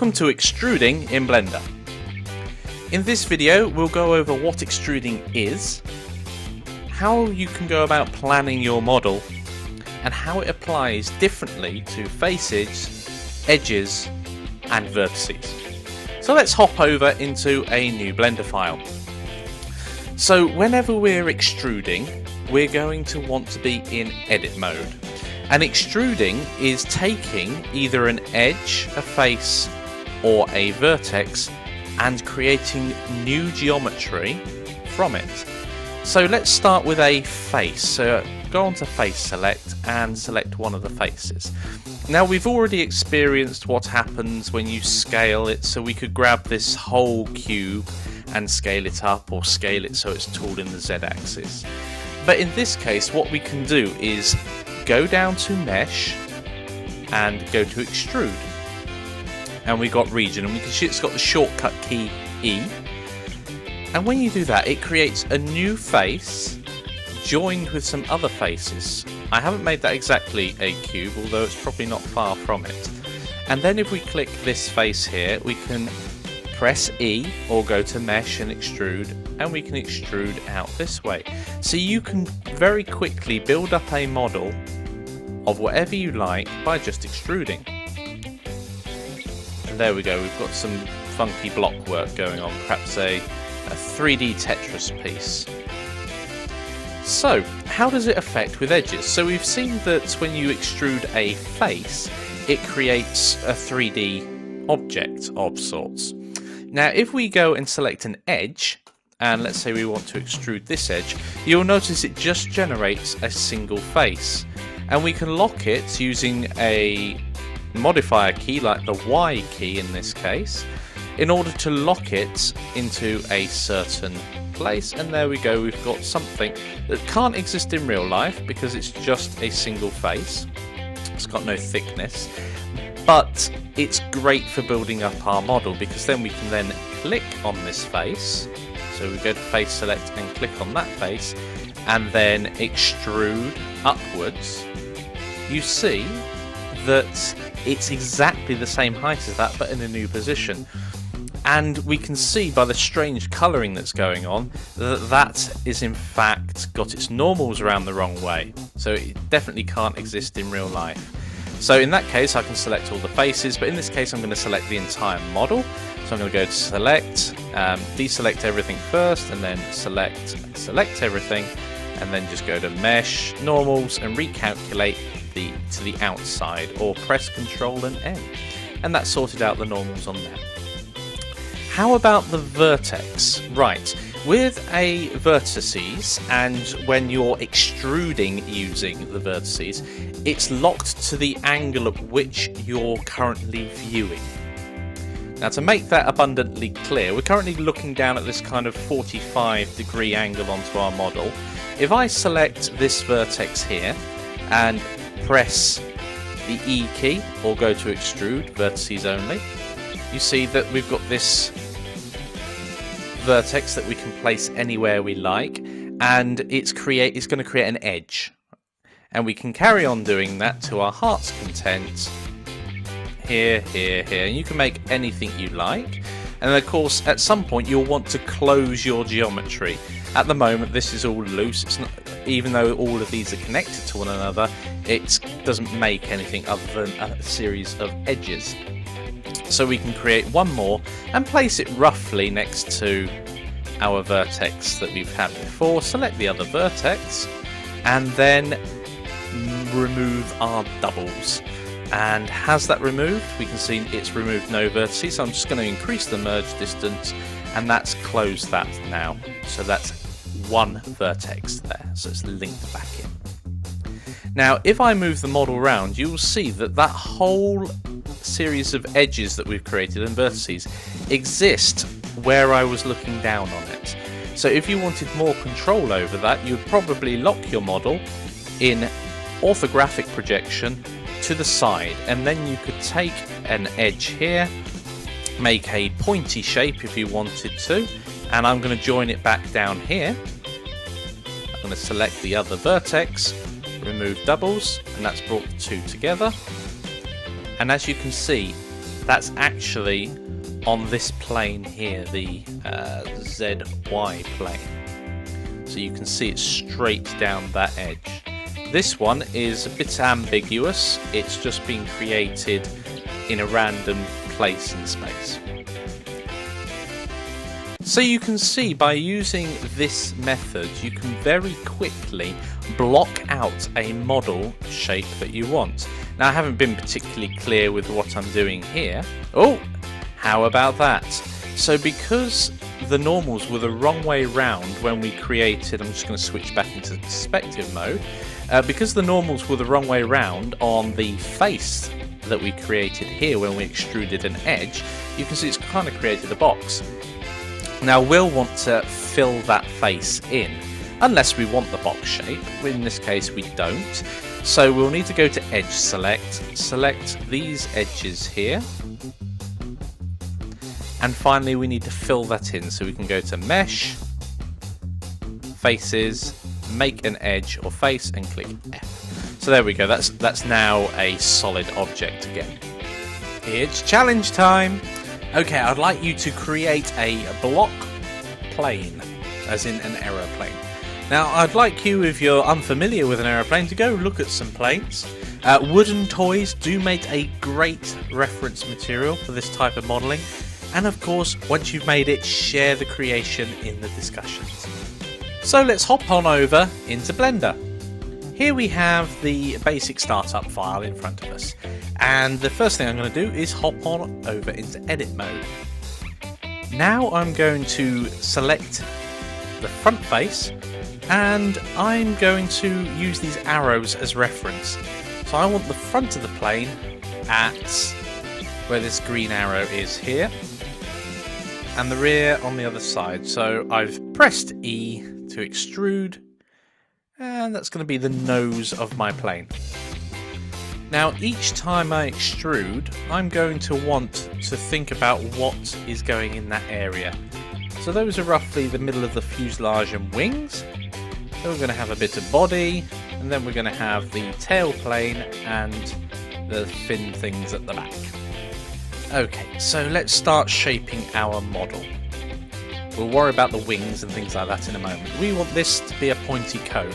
Welcome to Extruding in Blender. In this video we'll go over what extruding is, how you can go about planning your model, and how it applies differently to faces, edges and vertices. So let's hop over into a new Blender file. So whenever we're extruding, we're going to want to be in edit mode. And extruding is taking either an edge, a face, or a vertex and creating new geometry from it. So let's start with a face. So go on to face select and select one of the faces. Now we've already experienced what happens when you scale it, so we could grab this whole cube and scale it up or scale it so it's tooled in the Z-axis. But in this case what we can do is go down to mesh and go to extrude, and we got region, and we can see it's got the shortcut key E, and when you do that it creates a new face joined with some other faces. I haven't made that exactly a cube, although it's probably not far from it. And then if we click this face here, we can press E or go to mesh and extrude, and we can extrude out this way. So you can very quickly build up a model of whatever you like by just extruding. And there we go, we've got some funky block work going on, perhaps a 3D Tetris piece. So how does it affect with edges? So we've seen that when you extrude a face, it creates a 3D object of sorts. Now if we go and select an edge, and let's say we want to extrude this edge, you'll notice it just generates a single face. And we can lock it using a modifier key like the Y key in this case, in order to lock it into a certain place. And there we go, we've got something that can't exist in real life because it's just a single face. It's got no thickness, but it's great for building up our model, because then we can then click on this face. So we go to face select and click on that face and then extrude upwards. You see that it's exactly the same height as that, but in a new position. And we can see by the strange colouring that's going on that that is in fact got its normals around the wrong way. So it definitely can't exist in real life. So in that case I can select all the faces, but in this case I'm going to select the entire model. So I'm going to go to select, deselect everything first, and then select everything, and then just go to mesh, normals, and recalculate to the outside, or press Ctrl and N, and that sorted out the normals on there. How about the vertex? Right, with a vertices, and when you're extruding using the vertices, it's locked to the angle at which you're currently viewing. Now to make that abundantly clear, we're currently looking down at this kind of 45-degree angle onto our model. If I select this vertex here and press the E key or go to extrude, vertices only, you see that we've got this vertex that we can place anywhere we like, and it's going to create an edge. And we can carry on doing that to our heart's content. Here, here, here, and you can make anything you like. And of course at some point you'll want to close your geometry. At the moment this is all loose. It's not, even though all of these are connected to one another, it doesn't make anything other than a series of edges. So we can create one more and place it roughly next to our vertex that we've had before. Select the other vertex and then remove our doubles. And has that removed? We can see it's removed no vertices, so I'm just going to increase the merge distance, and that's closed that now. So that's one vertex there, so it's linked back in. Now if I move the model around, you'll see that that whole series of edges that we've created and vertices exist where I was looking down on it. So if you wanted more control over that, you'd probably lock your model in orthographic projection to the side, and then you could take an edge here, make a pointy shape if you wanted to, and I'm going to join it back down here. I'm going to select the other vertex, remove doubles, and that's brought the two together. And as you can see, that's actually on this plane here, the ZY plane. So you can see it straight down that edge. This one is a bit ambiguous, it's just been created in a random place in space. So you can see by using this method you can very quickly block out a model shape that you want. Now I haven't been particularly clear with what I'm doing here. Oh, how about that? So because the normals were the wrong way round when we created, I'm just going to switch back into perspective mode, because the normals were the wrong way round on the face that we created here when we extruded an edge, you can see it's kind of created a box. Now we'll want to fill that face in, unless we want the box shape. In this case we don't. So we'll need to go to Edge select these edges here, and finally we need to fill that in. So we can go to Mesh, Faces, Make an Edge or Face, and click F. So there we go, that's now a solid object again. It's challenge time! Okay, I'd like you to create a block plane, as in an aeroplane. Now, I'd like you, if you're unfamiliar with an aeroplane, to go look at some planes. Wooden toys do make a great reference material for this type of modelling. And of course, once you've made it, share the creation in the discussions. So let's hop on over into Blender. Here we have the basic startup file in front of us. And the first thing I'm going to do is hop on over into edit mode. Now I'm going to select the front face and I'm going to use these arrows as reference. So I want the front of the plane at where this green arrow is here and the rear on the other side. So I've pressed E to extrude, and that's going to be the nose of my plane. Now each time I extrude, I'm going to want to think about what is going in that area. So those are roughly the middle of the fuselage and wings. Then we're going to have a bit of body, and then we're going to have the tail plane and the fin things at the back. Okay, so let's start shaping our model. We'll worry about the wings and things like that in a moment. We want this to be a pointy cone.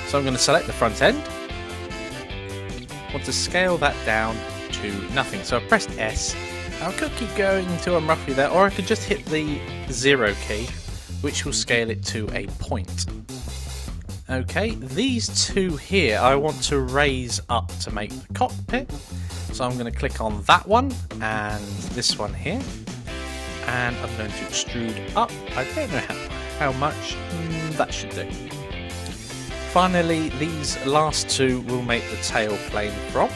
So I'm going to select the front end. I want to scale that down to nothing. So I've pressed S. I could keep going until I'm roughly there, or I could just hit the 0 key, which will scale it to a point. Okay, these two here I want to raise up to make the cockpit. So I'm going to click on that one and this one here. And I'm going to extrude up. I don't know how much. That should do. Finally, these last two will make the tail plane from,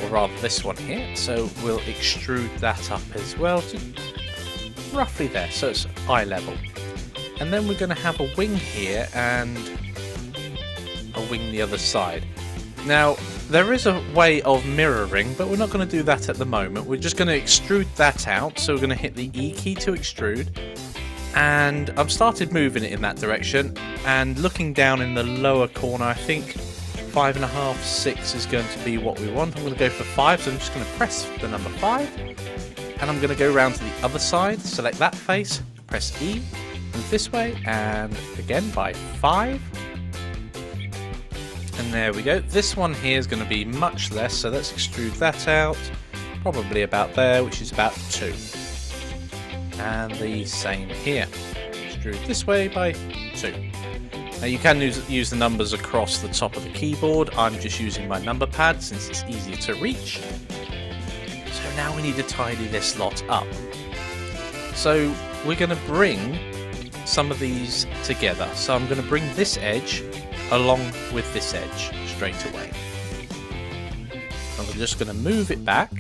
or rather this one here. So we'll extrude that up as well to roughly there. So it's eye level. And then we're going to have a wing here and a wing the other side. Now, there is a way of mirroring, but we're not going to do that at the moment. We're just going to extrude that out. So we're going to hit the E key to extrude. And I've started moving it in that direction. And looking down in the lower corner, I think 5.5, 6 is going to be what we want. I'm going to go for 5, so I'm just going to press the number 5. And I'm going to go around to the other side, select that face, press E, move this way, and again by 5. And there we go. This one here is going to be much less, so let's extrude that out. Probably about there, which is about 2. And the same here. Extrude this way by 2. Now you can use the numbers across the top of the keyboard. I'm just using my number pad since it's easier to reach. So now we need to tidy this lot up. So we're going to bring some of these together. So I'm going to bring this edge along with this edge straight away. I'm just going to move it back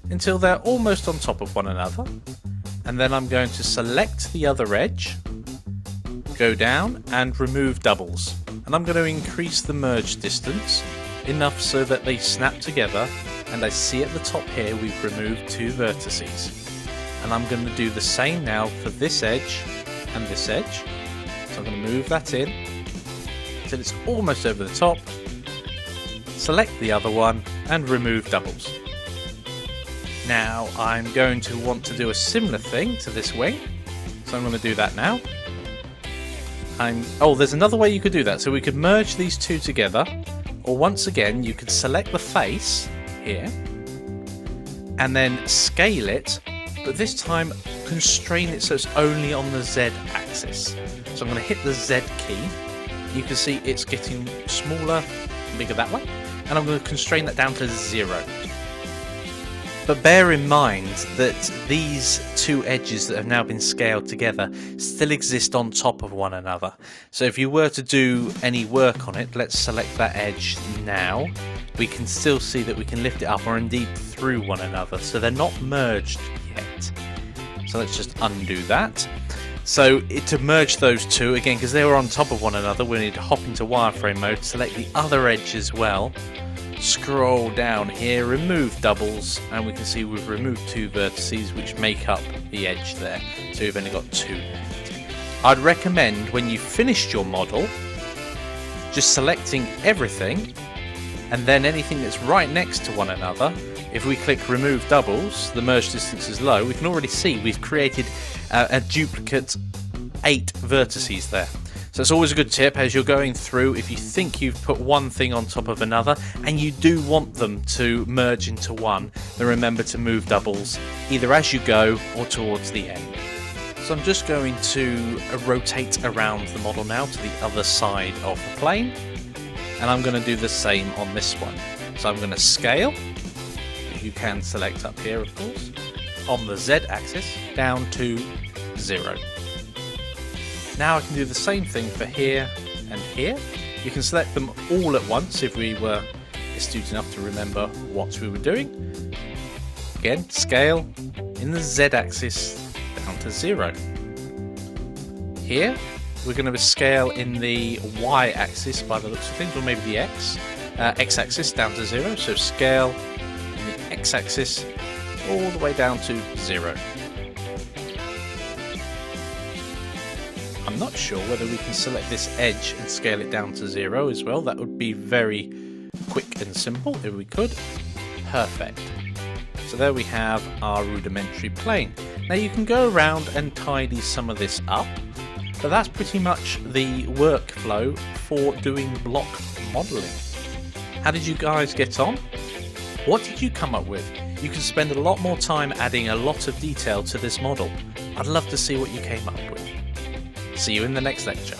until they're almost on top of one another, and then I'm going to select the other edge, go down and remove doubles, and I'm going to increase the merge distance enough so that they snap together, and I see at the top here we've removed 2 vertices, and I'm going to do the same now for this edge and this edge. So I'm going to move that in until it's almost over the top, select the other one and remove doubles. Now I'm going to want to do a similar thing to this wing, so I'm going to do that now. Oh, there's another way you could do that. So we could merge these two together, or once again you could select the face here and then scale it, but this time constrain it so it's only on the Z axis. So I'm going to hit the Z key. You can see it's getting smaller, bigger that way, and I'm going to constrain that down to 0. But bear in mind that these two edges that have now been scaled together still exist on top of one another. So if you were to do any work on it, let's select that edge now, we can still see that we can lift it up or indeed through one another. So they're not merged yet. So let's just undo that. So to merge those two, again, because they were on top of one another, we need to hop into wireframe mode, select the other edge as well. Scroll down here, remove doubles, and we can see we've removed 2 vertices which make up the edge there. So we've only got 2 left. I'd recommend when you've finished your model, just selecting everything, and then anything that's right next to one another. If we click remove doubles, the merge distance is low. We can already see we've created a duplicate 8 vertices there. So it's always a good tip as you're going through, if you think you've put one thing on top of another and you do want them to merge into one, then remember to move doubles either as you go or towards the end. So I'm just going to rotate around the model now to the other side of the plane, and I'm going to do the same on this one. So I'm going to scale, you can select up here of course, on the Z axis down to 0. Now I can do the same thing for here and here. You can select them all at once if we were astute enough to remember what we were doing. Again, scale in the Z axis down to 0. Here we're going to scale in the Y axis by the looks of things, or maybe the X axis down to 0. So scale in the X axis all the way down to 0. I'm not sure whether we can select this edge and scale it down to 0 as well. That would be very quick and simple if we could. Perfect. So there we have our rudimentary plane. Now you can go around and tidy some of this up, but that's pretty much the workflow for doing block modelling. How did you guys get on? What did you come up with? You can spend a lot more time adding a lot of detail to this model. I'd love to see what you came up with. See you in the next lecture.